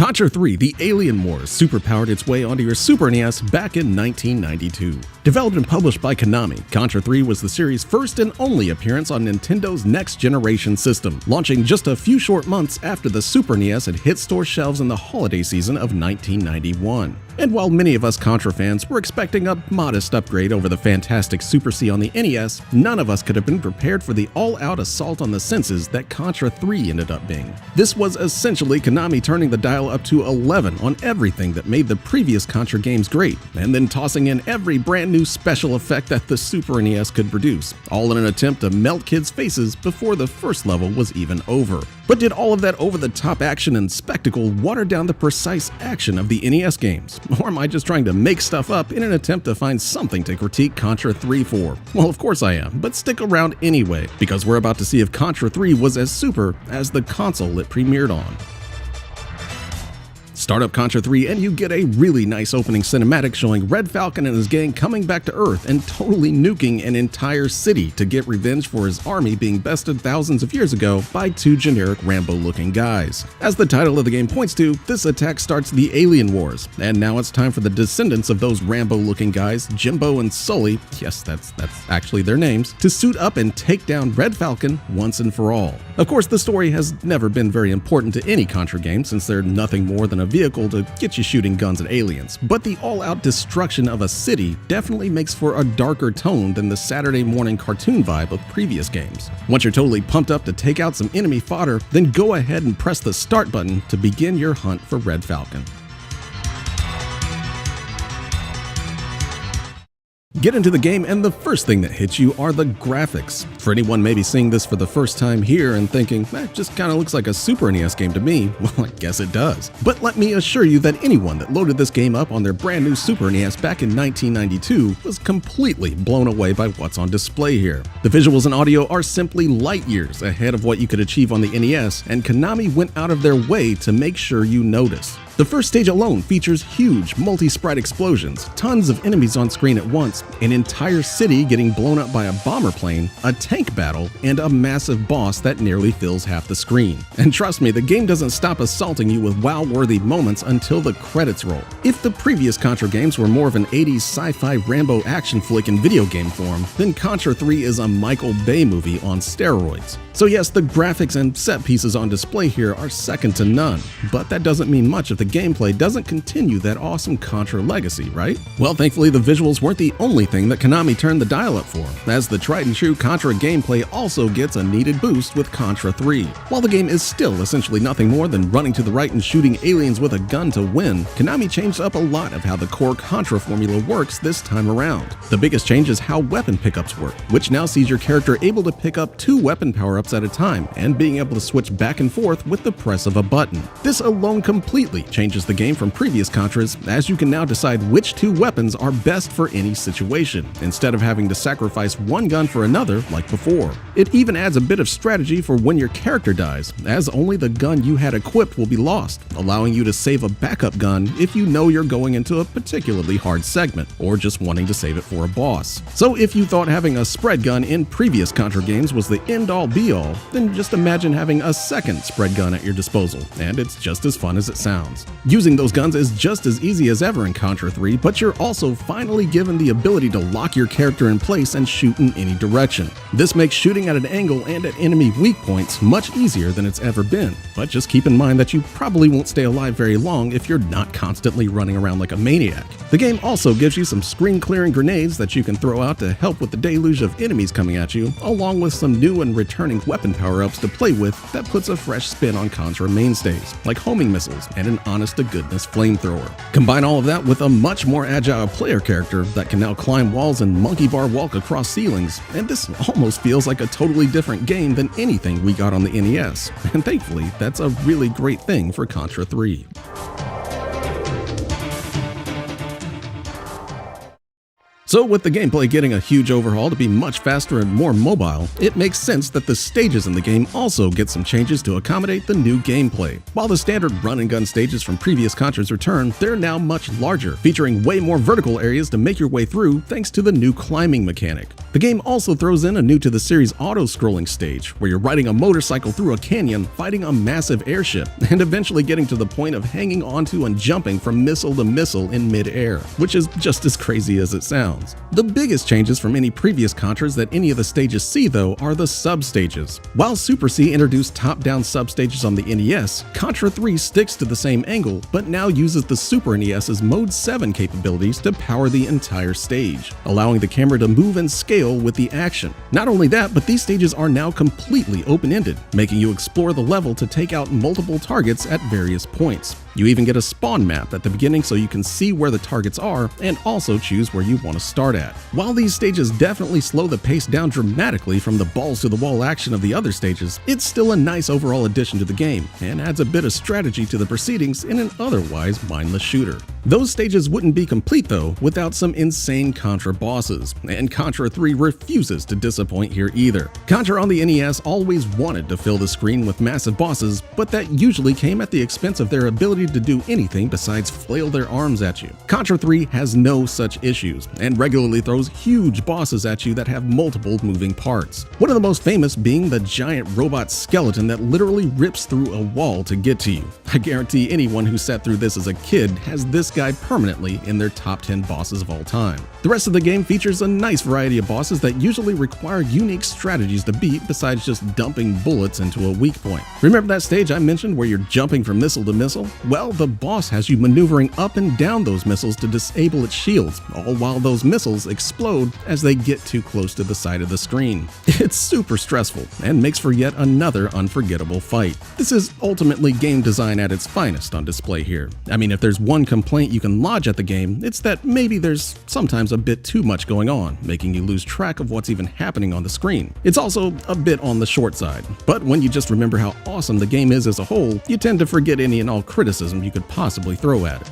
Contra III: The Alien Wars superpowered its way onto your Super NES back in 1992. Developed and published by Konami, Contra III was the series' first and only appearance on Nintendo's next-generation system, launching just a few short months after the Super NES had hit store shelves in the holiday season of 1991. And while many of us Contra fans were expecting a modest upgrade over the fantastic Super C on the NES, none of us could have been prepared for the all-out assault on the senses that Contra III ended up being. This was essentially Konami turning the dial up to 11 on everything that made the previous Contra games great, and then tossing in every brand new special effect that the Super NES could produce, all in an attempt to melt kids' faces before the first level was even over. But did all of that over-the-top action and spectacle water down the precise action of the NES games? Or am I just trying to make stuff up in an attempt to find something to critique Contra 3 for? Well, of course I am, but stick around anyway, because we're about to see if Contra 3 was as super as the console it premiered on. Start up Contra 3 and you get a really nice opening cinematic showing Red Falcon and his gang coming back to Earth and totally nuking an entire city to get revenge for his army being bested thousands of years ago by two generic Rambo-looking guys. As the title of the game points to, this attack starts the Alien Wars, and now it's time for the descendants of those Rambo-looking guys, Jimbo and Sully, yes, that's actually their names, to suit up and take down Red Falcon once and for all. Of course, the story has never been very important to any Contra game since they're nothing more than a vehicle to get you shooting guns at aliens, but the all-out destruction of a city definitely makes for a darker tone than the Saturday morning cartoon vibe of previous games. Once you're totally pumped up to take out some enemy fodder, then go ahead and press the start button to begin your hunt for Red Falcon. Get into the game and the first thing that hits you are the graphics. For anyone maybe seeing this for the first time here and thinking, that just kinda looks like a Super NES game to me, well I guess it does. But let me assure you that anyone that loaded this game up on their brand new Super NES back in 1992 was completely blown away by what's on display here. The visuals and audio are simply light years ahead of what you could achieve on the NES, and Konami went out of their way to make sure you notice. The first stage alone features huge multi-sprite explosions, tons of enemies on screen at once, an entire city getting blown up by a bomber plane, a tank battle, and a massive boss that nearly fills half the screen. And trust me, the game doesn't stop assaulting you with wow-worthy moments until the credits roll. If the previous Contra games were more of an 80s sci-fi Rambo action flick in video game form, then Contra 3 is a Michael Bay movie on steroids. So yes, the graphics and set pieces on display here are second to none, but that doesn't mean much if the gameplay doesn't continue that awesome Contra legacy, right? Well, thankfully the visuals weren't the only thing that Konami turned the dial up for, as the tried and true Contra gameplay also gets a needed boost with Contra 3. While the game is still essentially nothing more than running to the right and shooting aliens with a gun to win, Konami changed up a lot of how the core Contra formula works this time around. The biggest change is how weapon pickups work, which now sees your character able to pick up 2 weapon power-ups at a time and being able to switch back and forth with the press of a button. This alone completely changes the game from previous Contras, as you can now decide which 2 weapons are best for any situation, instead of having to sacrifice one gun for another like before. It even adds a bit of strategy for when your character dies, as only the gun you had equipped will be lost, allowing you to save a backup gun if you know you're going into a particularly hard segment, or just wanting to save it for a boss. So if you thought having a spread gun in previous Contra games was the end-all be-all, then just imagine having a second spread gun at your disposal, and it's just as fun as it sounds. Using those guns is just as easy as ever in Contra 3, but you're also finally given the ability to lock your character in place and shoot in any direction. This makes shooting at an angle and at enemy weak points much easier than it's ever been, but just keep in mind that you probably won't stay alive very long if you're not constantly running around like a maniac. The game also gives you some screen-clearing grenades that you can throw out to help with the deluge of enemies coming at you, along with some new and returning weapon power-ups to play with that puts a fresh spin on Contra mainstays, like homing missiles and an honest-to-goodness flamethrower. Combine all of that with a much more agile player character that can now climb walls and monkey bar walk across ceilings, and this almost feels like a totally different game than anything we got on the NES, and thankfully that's a really great thing for Contra 3. So with the gameplay getting a huge overhaul to be much faster and more mobile, it makes sense that the stages in the game also get some changes to accommodate the new gameplay. While the standard run and gun stages from previous Contra's return, they're now much larger, featuring way more vertical areas to make your way through thanks to the new climbing mechanic. The game also throws in a new to the series auto-scrolling stage, where you're riding a motorcycle through a canyon, fighting a massive airship, and eventually getting to the point of hanging onto and jumping from missile to missile in mid-air, which is just as crazy as it sounds. The biggest changes from any previous Contras that any of the stages see, though, are the sub-stages. While Super C introduced top-down sub-stages on the NES, Contra III sticks to the same angle, but now uses the Super NES's Mode 7 capabilities to power the entire stage, allowing the camera to move and scale with the action. Not only that, but these stages are now completely open-ended, making you explore the level to take out multiple targets at various points. You even get a spawn map at the beginning so you can see where the targets are and also choose where you want to start at. While these stages definitely slow the pace down dramatically from the balls-to-the-wall action of the other stages, it's still a nice overall addition to the game and adds a bit of strategy to the proceedings in an otherwise mindless shooter. Those stages wouldn't be complete, though, without some insane Contra bosses, and Contra III refuses to disappoint here either. Contra on the NES always wanted to fill the screen with massive bosses, but that usually came at the expense of their ability to do anything besides flail their arms at you. Contra III has no such issues, and regularly throws huge bosses at you that have multiple moving parts. One of the most famous being the giant robot skeleton that literally rips through a wall to get to you. I guarantee anyone who sat through this as a kid has this guy permanently in their top 10 bosses of all time. The rest of the game features a nice variety of bosses that usually require unique strategies to beat besides just dumping bullets into a weak point. Remember that stage I mentioned where you're jumping from missile to missile? Well, the boss has you maneuvering up and down those missiles to disable its shields, all while those missiles explode as they get too close to the side of the screen. It's super stressful and makes for yet another unforgettable fight. This is ultimately game design at its finest on display here. I mean, if there's one complaint you can lodge at the game, it's that maybe there's sometimes a bit too much going on, making you lose track of what's even happening on the screen. It's also a bit on the short side, but when you just remember how awesome the game is as a whole, you tend to forget any and all criticism you could possibly throw at it.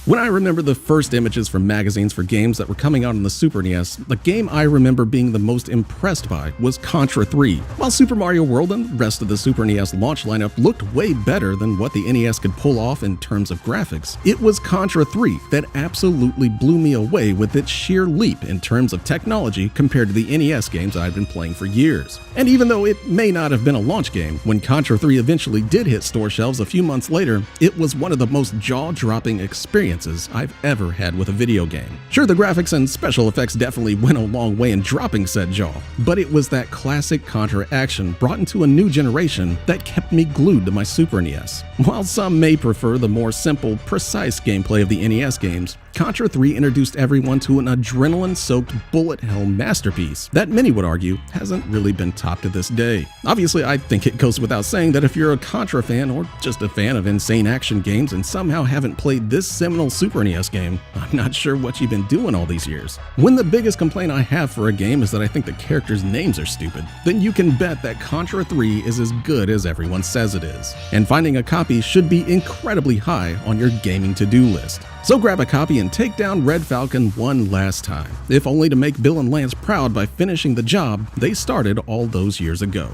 When I remember the first images from magazines for games that were coming out on the Super NES, the game I remember being the most impressed by was Contra III. While Super Mario World and the rest of the Super NES launch lineup looked way better than what the NES could pull off in terms of graphics, it was Contra III that absolutely blew me away with its sheer leap in terms of technology compared to the NES games I'd been playing for years. And even though it may not have been a launch game, when Contra III eventually did hit store shelves a few months later, it was one of the most jaw-dropping experiences I've ever had with a video game. Sure, the graphics and special effects definitely went a long way in dropping said jaw, but it was that classic Contra action brought into a new generation that kept me glued to my Super NES. While some may prefer the more simple, precise gameplay of the NES games, Contra III introduced everyone to an adrenaline-soaked bullet hell masterpiece that many would argue hasn't really been topped to this day. Obviously, I think it goes without saying that if you're a Contra fan or just a fan of insane action games and somehow haven't played this seminal Super NES game, I'm not sure what you've been doing all these years. When the biggest complaint I have for a game is that I think the characters' names are stupid, then you can bet that Contra III is as good as everyone says it is. And finding a copy should be incredibly high on your gaming to-do list. So grab a copy and take down Red Falcon one last time, if only to make Bill and Lance proud by finishing the job they started all those years ago.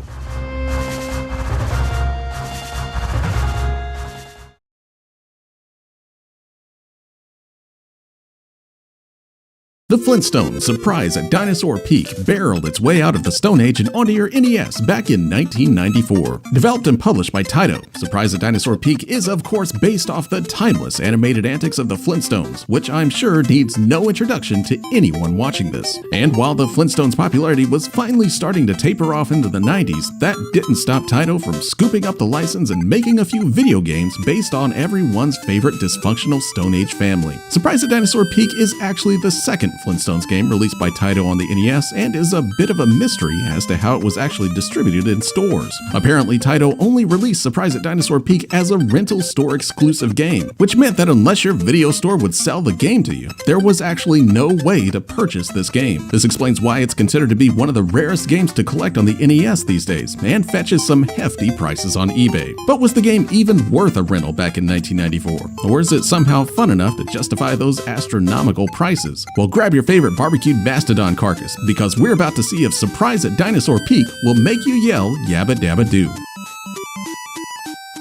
The Flintstones Surprise at Dinosaur Peak barreled its way out of the Stone Age and onto your NES back in 1994. Developed and published by Taito, Surprise at Dinosaur Peak is of course based off the timeless animated antics of the Flintstones, which I'm sure needs no introduction to anyone watching this. And while the Flintstones' popularity was finally starting to taper off into the 90s, that didn't stop Taito from scooping up the license and making a few video games based on everyone's favorite dysfunctional Stone Age family. Surprise at Dinosaur Peak is actually the second Flintstones game released by Taito on the NES and is a bit of a mystery as to how it was actually distributed in stores. Apparently, Taito only released Surprise at Dinosaur Peak as a rental store exclusive game, which meant that unless your video store would sell the game to you, there was actually no way to purchase this game. This explains why it's considered to be one of the rarest games to collect on the NES these days, and fetches some hefty prices on eBay. But was the game even worth a rental back in 1994? Or is it somehow fun enough to justify those astronomical prices? Well, grab your favorite barbecued mastodon carcass, because we're about to see if Surprise at Dinosaur Peak will make you yell yabba dabba doo.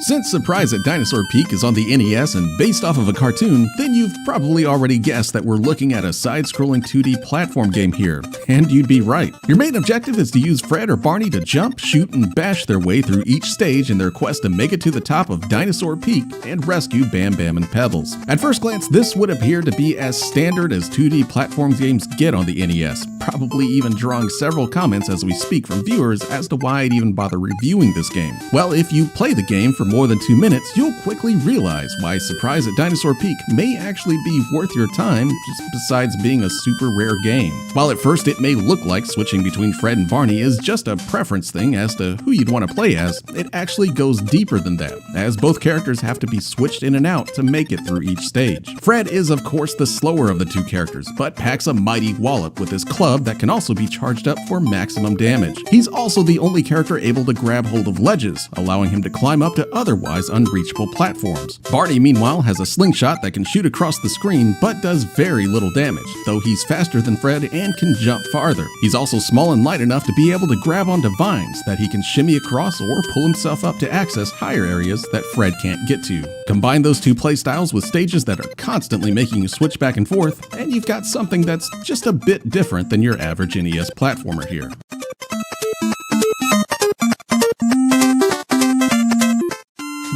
Since Surprise at Dinosaur Peak is on the NES and based off of a cartoon, then you've probably already guessed that we're looking at a side-scrolling 2D platform game here, and you'd be right. Your main objective is to use Fred or Barney to jump, shoot, and bash their way through each stage in their quest to make it to the top of Dinosaur Peak and rescue Bam Bam and Pebbles. At first glance, this would appear to be as standard as 2D platform games get on the NES, probably even drawing several comments as we speak from viewers as to why I'd even bother reviewing this game. Well, if you play the game for more than 2 minutes, you'll quickly realize why Surprise at Dinosaur Peak may actually be worth your time, just besides being a super rare game. While at first it may look like switching between Fred and Barney is just a preference thing as to who you'd want to play as, it actually goes deeper than that, as both characters have to be switched in and out to make it through each stage. Fred is of course the slower of the two characters, but packs a mighty wallop with his club that can also be charged up for maximum damage. He's also the only character able to grab hold of ledges, allowing him to climb up to otherwise unreachable platforms. Barney, meanwhile, has a slingshot that can shoot across the screen but does very little damage, though he's faster than Fred and can jump farther. He's also small and light enough to be able to grab onto vines that he can shimmy across or pull himself up to access higher areas that Fred can't get to. Combine those two playstyles with stages that are constantly making you switch back and forth, and you've got something that's just a bit different than your average NES platformer here.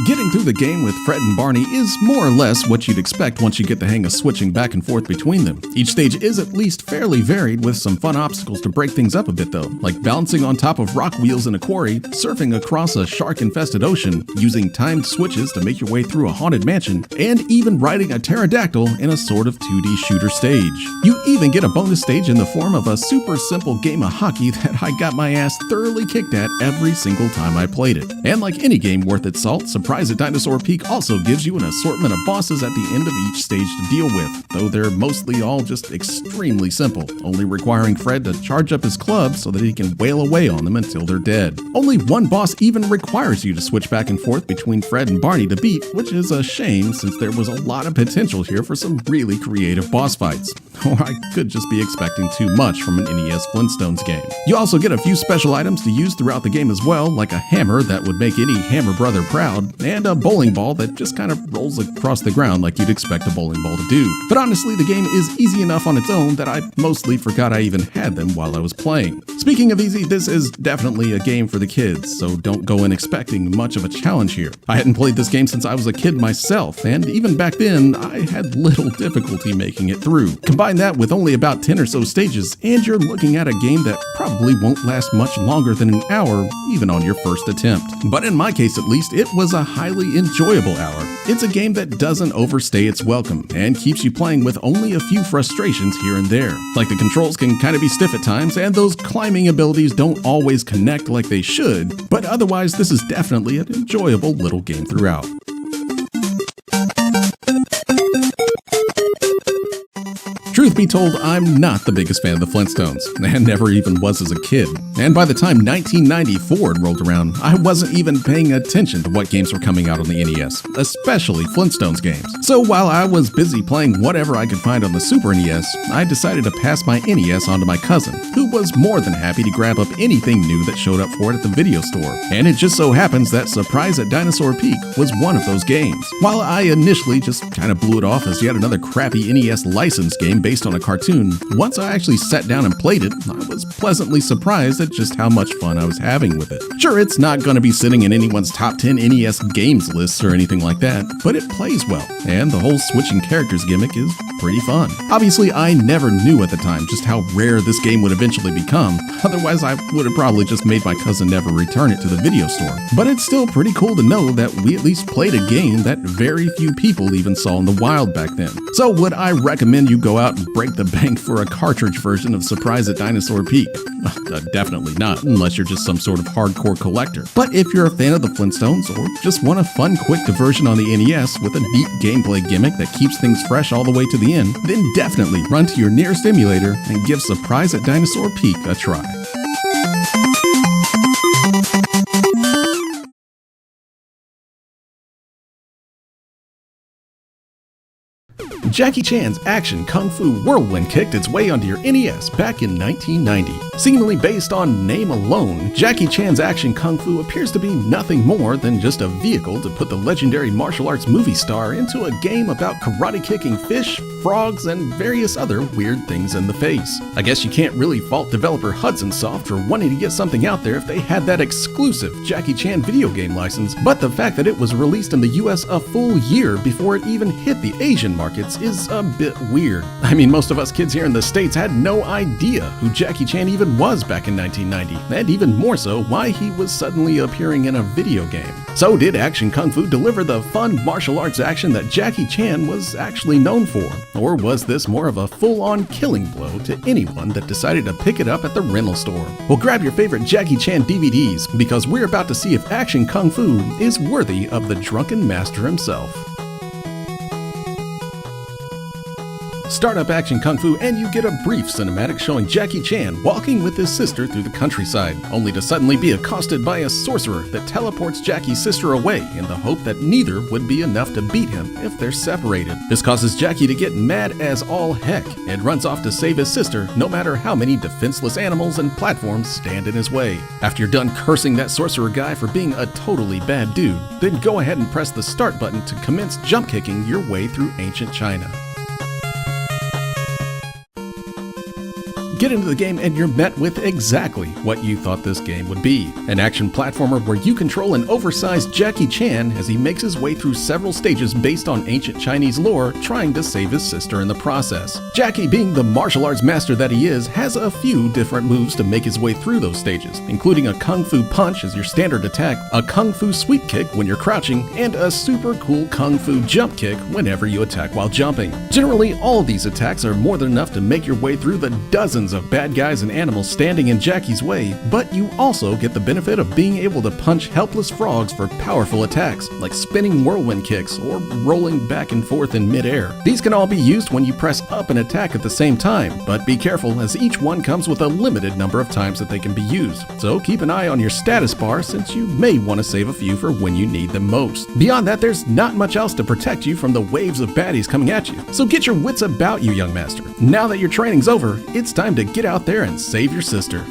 Getting through the game with Fred and Barney is more or less what you'd expect once you get the hang of switching back and forth between them. Each stage is at least fairly varied, with some fun obstacles to break things up a bit though, like balancing on top of rock wheels in a quarry, surfing across a shark-infested ocean, using timed switches to make your way through a haunted mansion, and even riding a pterodactyl in a sort of 2D shooter stage. You even get a bonus stage in the form of a super simple game of hockey that I got my ass thoroughly kicked at every single time I played it. And like any game worth its salt, Surprise at Dinosaur Peak also gives you an assortment of bosses at the end of each stage to deal with, though they're mostly all just extremely simple, only requiring Fred to charge up his club so that he can wail away on them until they're dead. Only one boss even requires you to switch back and forth between Fred and Barney to beat, which is a shame since there was a lot of potential here for some really creative boss fights. Or I could just be expecting too much from an NES Flintstones game. You also get a few special items to use throughout the game as well, like a hammer that would make any Hammer brother proud, and a bowling ball that just kind of rolls across the ground like you'd expect a bowling ball to do. But honestly, the game is easy enough on its own that I mostly forgot I even had them while I was playing. Speaking of easy, this is definitely a game for the kids, so don't go in expecting much of a challenge here. I hadn't played this game since I was a kid myself, and even back then, I had little difficulty making it through. Combine that with only about 10 or so stages, and you're looking at a game that probably won't last much longer than an hour, even on your first attempt. But in my case at least, it was a highly enjoyable hour. It's a game that doesn't overstay its welcome, and keeps you playing with only a few frustrations here and there. Like the controls can kind of be stiff at times, and those climbing abilities don't always connect like they should, but otherwise this is definitely an enjoyable little game throughout. Truth be told, I'm not the biggest fan of the Flintstones, and never even was as a kid. And by the time 1994 rolled around, I wasn't even paying attention to what games were coming out on the NES, especially Flintstones games. So while I was busy playing whatever I could find on the Super NES, I decided to pass my NES on to my cousin, who was more than happy to grab up anything new that showed up for it at the video store. And it just so happens that Surprise at Dinosaur Peak was one of those games. While I initially just kind of blew it off as yet another crappy NES licensed game based on a cartoon, once I actually sat down and played it, I was pleasantly surprised at just how much fun I was having with it. Sure, it's not going to be sitting in anyone's top 10 NES games lists or anything like that, but it plays well, and the whole switching characters gimmick is pretty fun. Obviously, I never knew at the time just how rare this game would eventually become, otherwise I would have probably just made my cousin never return it to the video store. But it's still pretty cool to know that we at least played a game that very few people even saw in the wild back then. So would I recommend you go out and break the bank for a cartridge version of Surprise at Dinosaur Peak? Definitely not, unless you're just some sort of hardcore collector. But if you're a fan of the Flintstones, or just want a fun quick diversion on the NES with a neat gameplay gimmick that keeps things fresh all the way to the end, then definitely run to your nearest emulator and give Surprise at Dinosaur Peak a try. Jackie Chan's action kung fu whirlwind kicked its way onto your NES back in 1990. Seemingly based on name alone, Jackie Chan's action kung fu appears to be nothing more than just a vehicle to put the legendary martial arts movie star into a game about karate kicking fish, frogs, and various other weird things in the face. I guess you can't really fault developer Hudson Soft for wanting to get something out there if they had that exclusive Jackie Chan video game license, but the fact that it was released in the US a full year before it even hit the Asian markets is a bit weird. I mean, most of us kids here in the States had no idea who Jackie Chan even was back in 1990, and even more so, why he was suddenly appearing in a video game. So did Action Kung Fu deliver the fun martial arts action that Jackie Chan was actually known for? Or was this more of a full-on killing blow to anyone that decided to pick it up at the rental store? Well, grab your favorite Jackie Chan DVDs, because we're about to see if Action Kung Fu is worthy of the drunken master himself. Start up Action Kung Fu and you get a brief cinematic showing Jackie Chan walking with his sister through the countryside, only to suddenly be accosted by a sorcerer that teleports Jackie's sister away in the hope that neither would be enough to beat him if they're separated. This causes Jackie to get mad as all heck and runs off to save his sister, no matter how many defenseless animals and platforms stand in his way. After you're done cursing that sorcerer guy for being a totally bad dude, then go ahead and press the start button to commence jump kicking your way through ancient China. Get into the game and you're met with exactly what you thought this game would be. An action platformer where you control an oversized Jackie Chan as he makes his way through several stages based on ancient Chinese lore, trying to save his sister in the process. Jackie, being the martial arts master that he is, has a few different moves to make his way through those stages, including a Kung Fu punch as your standard attack, a Kung Fu sweep kick when you're crouching, and a super cool Kung Fu jump kick whenever you attack while jumping. Generally, all of these attacks are more than enough to make your way through the dozens of bad guys and animals standing in Jackie's way, but you also get the benefit of being able to punch helpless frogs for powerful attacks, like spinning whirlwind kicks or rolling back and forth in midair. These can all be used when you press up and attack at the same time, but be careful as each one comes with a limited number of times that they can be used. So keep an eye on your status bar, since you may want to save a few for when you need them most. Beyond that, there's not much else to protect you from the waves of baddies coming at you. So get your wits about you, young master. Now that your training's over, it's time to get out there and save your sister.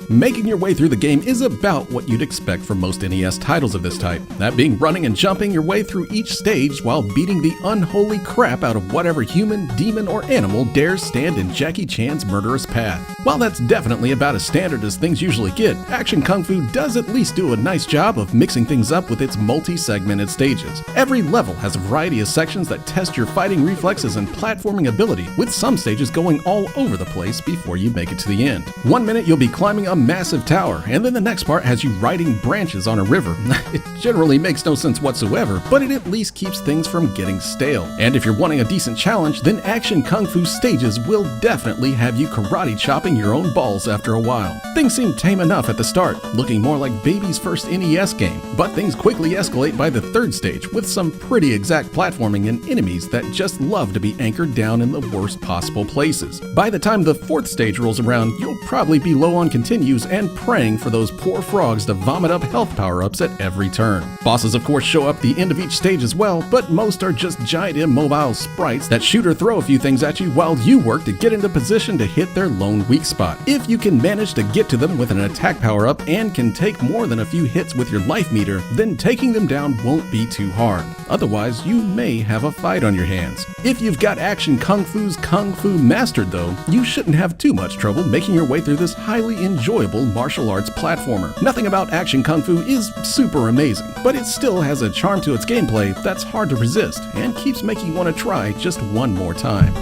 Making your way through the game is about what you'd expect from most NES titles of this type, that being running and jumping your way through each stage while beating the unholy crap out of whatever human, demon, or animal dares stand in Jackie Chan's murderous path. While that's definitely about as standard as things usually get, Action Kung Fu does at least do a nice job of mixing things up with its multi-segmented stages. Every level has a variety of sections that test your fighting reflexes and platforming ability, with some stages going all over the place before you make it to the end. One minute you'll be climbing a massive tower, and then the next part has you riding branches on a river. It generally makes no sense whatsoever, but it at least keeps things from getting stale. And if you're wanting a decent challenge, then Action Kung Fu stages will definitely have you karate chopping your own balls after a while. Things seem tame enough at the start, looking more like baby's first NES game, but things quickly escalate by the third stage with some pretty exact platforming and enemies that just love to be anchored down in the worst possible places. By the time the fourth stage rolls around, you'll probably be low on continues and praying for those poor frogs to vomit up health power-ups at every turn. Bosses of course show up the end of each stage as well, but most are just giant immobile sprites that shoot or throw a few things at you while you work to get into position to hit their lone weak spot. If you can manage to get to them with an attack power-up and can take more than a few hits with your life meter, then taking them down won't be too hard. Otherwise, you may have a fight on your hands. If you've got Action Kung Fu's Kung Fu mastered though, you shouldn't have too much trouble making your way through this highly enjoyable enjoyable martial arts platformer. Nothing about Action Kung Fu is super amazing, but it still has a charm to its gameplay that's hard to resist and keeps making you want to try just one more time.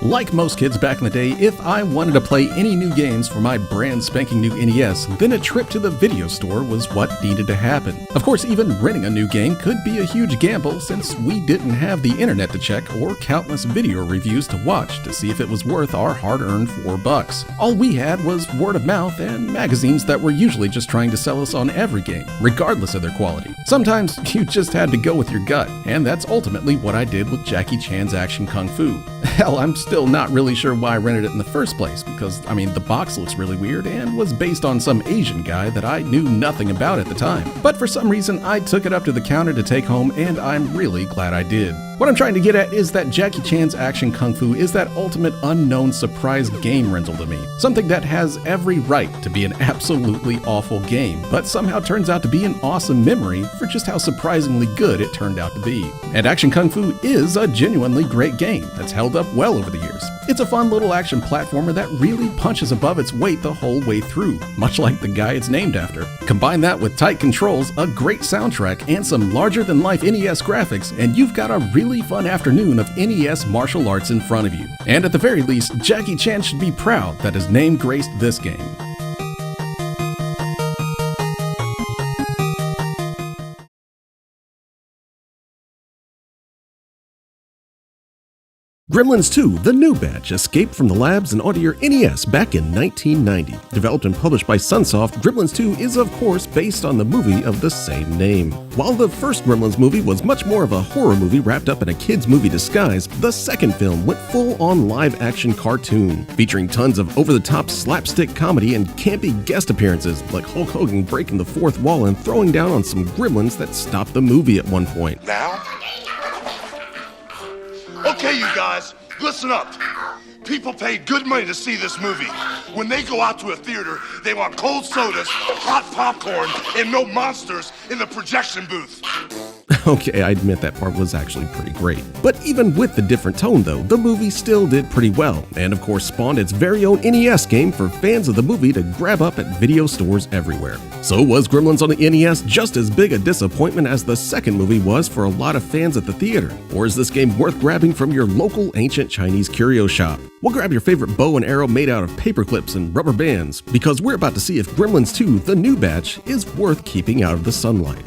Like most kids back in the day, if I wanted to play any new games for my brand spanking new NES, then a trip to the video store was what needed to happen. Of course, even renting a new game could be a huge gamble since we didn't have the internet to check or countless video reviews to watch to see if it was worth our hard-earned $4. All we had was word of mouth and magazines that were usually just trying to sell us on every game, regardless of their quality. Sometimes you just had to go with your gut, and that's ultimately what I did with Jackie Chan's Action Kung Fu. Hell, I'm still not really sure why I rented it in the first place, because, the box looks really weird and was based on some Asian guy that I knew nothing about at the time. But for some reason, I took it up to the counter to take home, and I'm really glad I did. What I'm trying to get at is that Jackie Chan's Action Kung Fu is that ultimate unknown surprise game rental to me. Something that has every right to be an absolutely awful game, but somehow turns out to be an awesome memory for just how surprisingly good it turned out to be. And Action Kung Fu is a genuinely great game that's held up well over the years. It's a fun little action platformer that really punches above its weight the whole way through, much like the guy it's named after. Combine that with tight controls, a great soundtrack, and some larger-than-life NES graphics, and you've got a really fun afternoon of NES martial arts in front of you. And at the very least, Jackie Chan should be proud that his name graced this game. Gremlins 2, the new batch, escaped from the labs and onto your NES back in 1990. Developed and published by Sunsoft, Gremlins 2 is of course based on the movie of the same name. While the first Gremlins movie was much more of a horror movie wrapped up in a kid's movie disguise, the second film went full-on live-action cartoon, featuring tons of over-the-top slapstick comedy and campy guest appearances, like Hulk Hogan breaking the fourth wall and throwing down on some gremlins that stopped the movie at one point. Now? Okay, you guys, listen up. People paid good money to see this movie. When they go out to a theater, they want cold sodas, hot popcorn, and no monsters in the projection booth. Okay, I admit that part was actually pretty great. But even with the different tone though, the movie still did pretty well, and of course spawned its very own NES game for fans of the movie to grab up at video stores everywhere. So was Gremlins on the NES just as big a disappointment as the second movie was for a lot of fans at the theater? Or is this game worth grabbing from your local ancient Chinese curio shop? We'll grab your favorite bow and arrow made out of paper clips and rubber bands, because we're about to see if Gremlins 2, the new batch, is worth keeping out of the sunlight.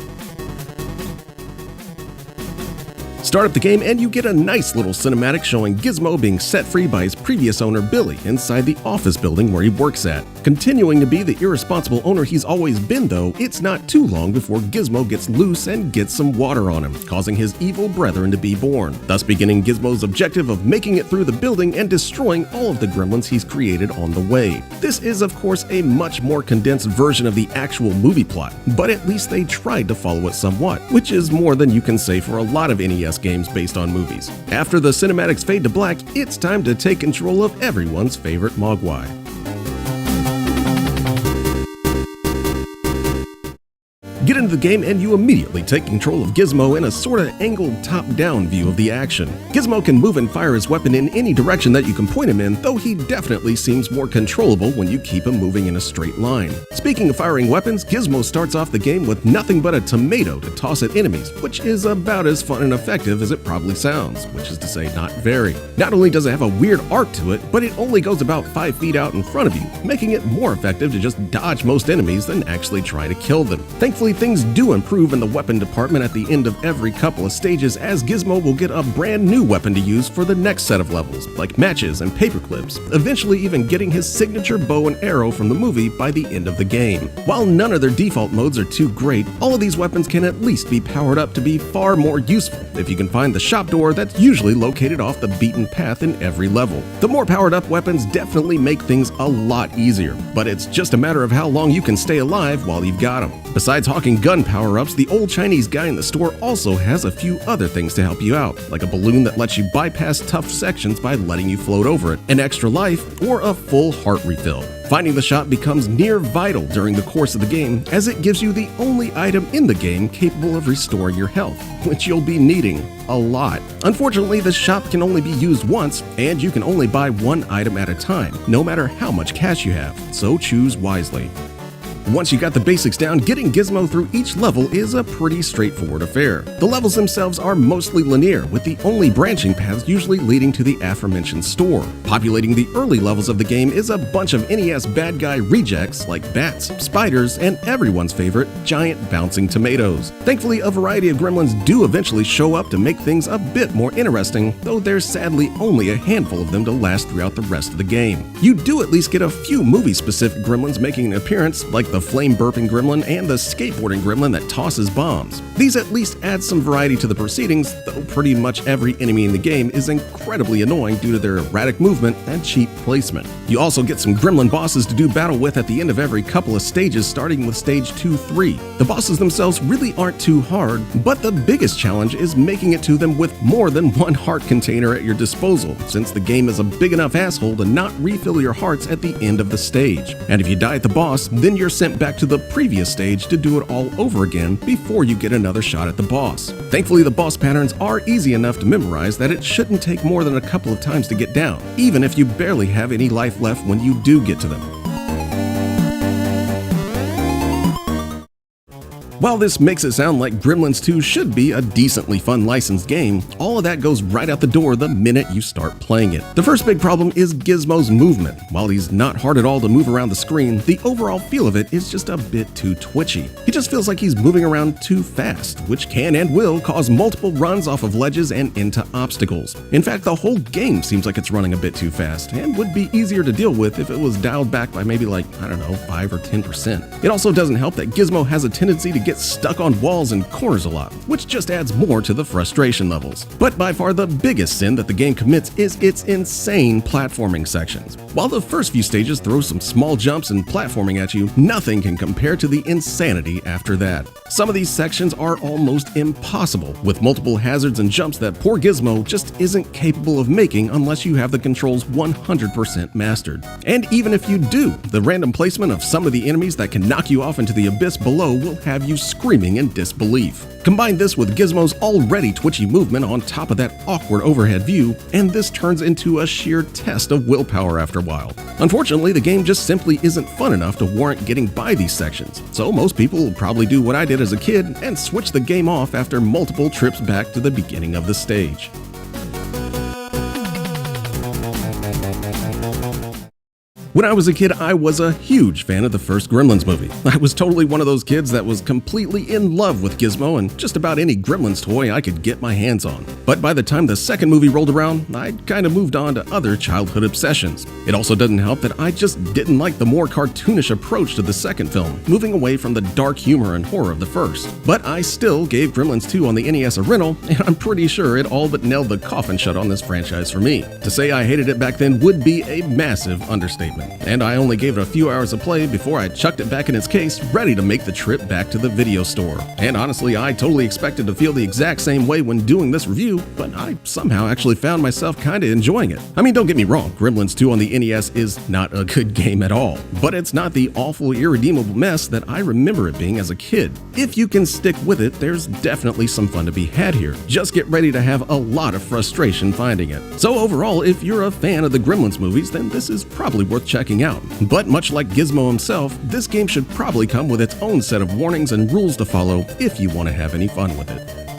Start up the game and you get a nice little cinematic showing Gizmo being set free by his previous owner Billy inside the office building where he works at. Continuing to be the irresponsible owner he's always been though, it's not too long before Gizmo gets loose and gets some water on him, causing his evil brethren to be born, thus beginning Gizmo's objective of making it through the building and destroying all of the gremlins he's created on the way. This is of course a much more condensed version of the actual movie plot, but at least they tried to follow it somewhat, which is more than you can say for a lot of NES games based on movies. After the cinematics fade to black, it's time to take control of everyone's favorite Mogwai. Get into the game and you immediately take control of Gizmo in a sorta angled top-down view of the action. Gizmo can move and fire his weapon in any direction that you can point him in, though he definitely seems more controllable when you keep him moving in a straight line. Speaking of firing weapons, Gizmo starts off the game with nothing but a tomato to toss at enemies, which is about as fun and effective as it probably sounds, which is to say not very. Not only does it have a weird arc to it, but it only goes about 5 feet out in front of you, making it more effective to just dodge most enemies than actually try to kill them. Thankfully, things do improve in the weapon department at the end of every couple of stages, as Gizmo will get a brand new weapon to use for the next set of levels, like matches and paper clips, eventually even getting his signature bow and arrow from the movie by the end of the game. While none of their default modes are too great, all of these weapons can at least be powered up to be far more useful if you can find the shop door that's usually located off the beaten path in every level. The more powered up weapons definitely make things a lot easier, but it's just a matter of how long you can stay alive while you've got them. Besides hawking guns gun power-ups, the old Chinese guy in the store also has a few other things to help you out, like a balloon that lets you bypass tough sections by letting you float over it, an extra life, or a full heart refill. Finding the shop becomes near vital during the course of the game, as it gives you the only item in the game capable of restoring your health, which you'll be needing a lot. Unfortunately, the shop can only be used once, and you can only buy one item at a time, no matter how much cash you have, so choose wisely. Once you got the basics down, getting Gizmo through each level is a pretty straightforward affair. The levels themselves are mostly linear, with the only branching paths usually leading to the aforementioned store. Populating the early levels of the game is a bunch of NES bad guy rejects like bats, spiders, and everyone's favorite, giant bouncing tomatoes. Thankfully, a variety of gremlins do eventually show up to make things a bit more interesting, though there's sadly only a handful of them to last throughout the rest of the game. You do at least get a few movie-specific gremlins making an appearance, like the flame-burping gremlin and the skateboarding gremlin that tosses bombs. These at least add some variety to the proceedings, though pretty much every enemy in the game is incredibly annoying due to their erratic movement and cheap placement. You also get some gremlin bosses to do battle with at the end of every couple of stages, starting with stage 2-3. The bosses themselves really aren't too hard, but the biggest challenge is making it to them with more than one heart container at your disposal, since the game is a big enough asshole to not refill your hearts at the end of the stage. And if you die at the boss, then you're sent back to the previous stage to do it all over again before you get another shot at the boss. Thankfully, the boss patterns are easy enough to memorize that it shouldn't take more than a couple of times to get down, even if you barely have any life left when you do get to them. While this makes it sound like Gremlins 2 should be a decently fun licensed game, all of that goes right out the door the minute you start playing it. The first big problem is Gizmo's movement. While he's not hard at all to move around the screen, the overall feel of it is just a bit too twitchy. He just feels like he's moving around too fast, which can and will cause multiple runs off of ledges and into obstacles. In fact, the whole game seems like it's running a bit too fast, and would be easier to deal with if it was dialed back by maybe 5 or 10%. It also doesn't help that Gizmo has a tendency to get stuck on walls and corners a lot, which just adds more to the frustration levels. But by far the biggest sin that the game commits is its insane platforming sections. While the first few stages throw some small jumps and platforming at you, nothing can compare to the insanity after that. Some of these sections are almost impossible, with multiple hazards and jumps that poor Gizmo just isn't capable of making unless you have the controls 100% mastered. And even if you do, the random placement of some of the enemies that can knock you off into the abyss below will have you screaming in disbelief. Combine this with Gizmo's already twitchy movement on top of that awkward overhead view, and this turns into a sheer test of willpower after a while. Unfortunately, the game just simply isn't fun enough to warrant getting by these sections, so most people will probably do what I did as a kid and switch the game off after multiple trips back to the beginning of the stage. When I was a kid, I was a huge fan of the first Gremlins movie. I was totally one of those kids that was completely in love with Gizmo and just about any Gremlins toy I could get my hands on. But by the time the second movie rolled around, I'd kind of moved on to other childhood obsessions. It also doesn't help that I just didn't like the more cartoonish approach to the second film, moving away from the dark humor and horror of the first. But I still gave Gremlins 2 on the NES a rental, and I'm pretty sure it all but nailed the coffin shut on this franchise for me. To say I hated it back then would be a massive understatement. And I only gave it a few hours of play before I chucked it back in its case, ready to make the trip back to the video store. And honestly, I totally expected to feel the exact same way when doing this review, but I somehow actually found myself kinda enjoying it. I mean, don't get me wrong, Gremlins 2 on the NES is not a good game at all, but it's not the awful, irredeemable mess that I remember it being as a kid. If you can stick with it, there's definitely some fun to be had here. Just get ready to have a lot of frustration finding it. So overall, if you're a fan of the Gremlins movies, then this is probably worth checking out. But much like Gizmo himself, this game should probably come with its own set of warnings and rules to follow if you want to have any fun with it.